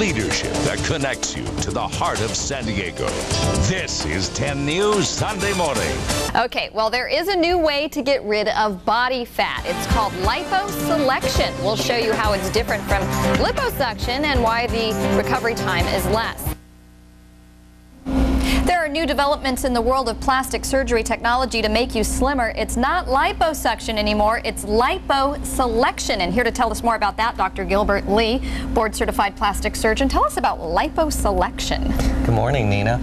leadership that connects you to the heart of San Diego. This is 10 News Sunday Morning. Okay, well, there is a new way to get rid of body fat. It's called liposuction. We'll show you how it's different from liposuction and why the recovery time is less. There are new developments in the world of plastic surgery technology to make you slimmer. It's not liposuction anymore, it's liposelection. And here to tell us more about that, Dr. Gilbert Lee, board-certified plastic surgeon. Tell us about liposelection. Good morning, Nina.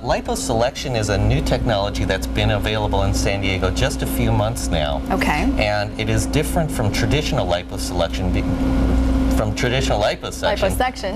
Liposelection is a new technology that's been available in San Diego just a few months now. Okay. And it is different from traditional liposuction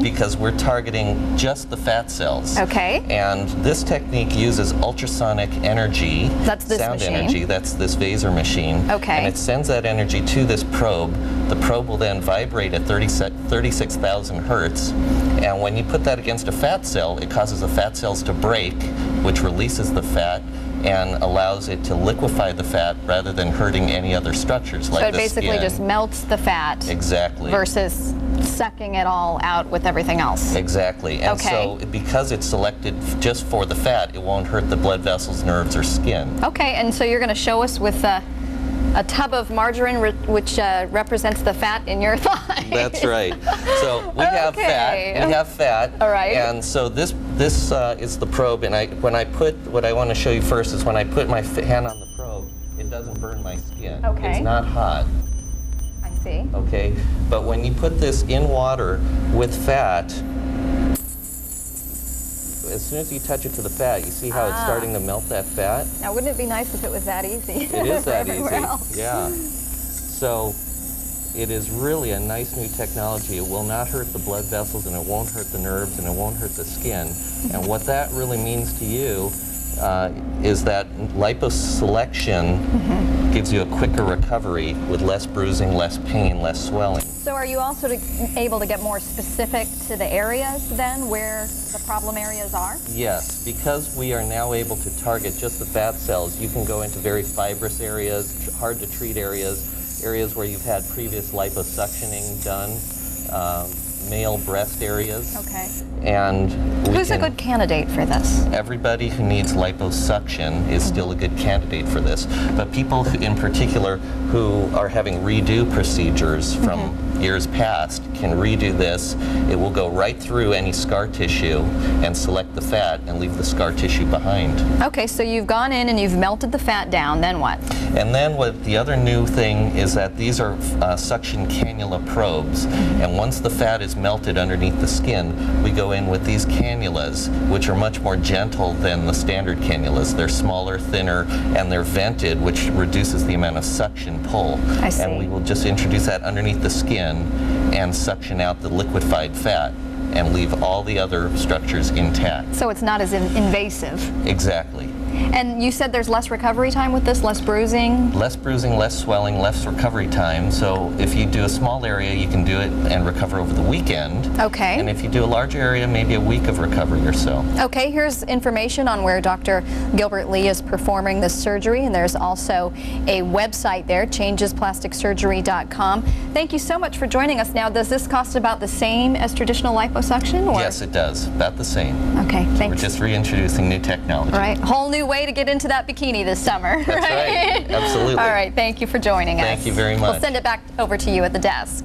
because we're targeting just the fat cells. Okay. And this technique uses ultrasonic energy, that's this sound machine. energy, that's this VASER machine. Okay. And it sends that energy to this probe. The probe will then vibrate at 36,000 hertz. And when you put that against a fat cell, it causes the fat cells to break, which releases the fat and allows it to liquefy the fat rather than hurting any other structures like the skin. So it basically just melts the fat. Exactly. Versus sucking it all out with everything else. Exactly. And so because it's selected just for the fat, it won't hurt the blood vessels, nerves, or skin. Okay, and so you're going to show us with a tub of margarine which represents the fat in your thigh. That's right. So we have fat. We have fat. All right. And so this is the probe. And what I want to show you first is when I put my hand on the probe, it doesn't burn my skin. Okay. It's not hot. I see. Okay. But when you put this in water with fat, as soon as you touch it to the fat, you see how it's starting to melt that fat? Now, wouldn't it be nice if it was that easy? It is that easy. Else? Yeah. So it is really a nice new technology. It will not hurt the blood vessels, and it won't hurt the nerves, and it won't hurt the skin. And what that really means to you is that liposelection gives you a quicker recovery with less bruising, less pain, less swelling. So are you also able to get more specific to the areas then where the problem areas are? Yes, because we are now able to target just the fat cells, you can go into very fibrous areas, hard to treat areas, areas where you've had previous liposuctioning done, male breast areas. Okay. And who's a good candidate for this? Everybody who needs liposuction is still a good candidate for this. But people in particular who are having redo procedures from years past can redo this. It will go right through any scar tissue and select the fat and leave the scar tissue behind. Okay, so you've gone in and you've melted the fat down, then what? And then what the other new thing is that these are suction cannula probes. And once the fat is melted underneath the skin, we go in with these cannulas, which are much more gentle than the standard cannulas. They're smaller, thinner, and they're vented, which reduces the amount of suction pull. I see. And we will just introduce that underneath the skin and suction out the liquefied fat and leave all the other structures intact. So it's not as invasive. Exactly. And you said there's less recovery time with this, less bruising? Less bruising, less swelling, less recovery time. So if you do a small area, you can do it and recover over the weekend. Okay. And if you do a large area, maybe a week of recovery or so. Okay, here's information on where Dr. Gilbert Lee is performing this surgery, and there's also a website there, changesplasticsurgery.com. Thank you so much for joining us. Now, does this cost about the same as traditional liposuction? Or? Yes, it does. About the same. Okay, thanks. We're just reintroducing new technology. All right, whole new way to get into that bikini this summer. That's right. Absolutely. All right, thank you for joining us. Thank you very much. We'll send it back over to you at the desk.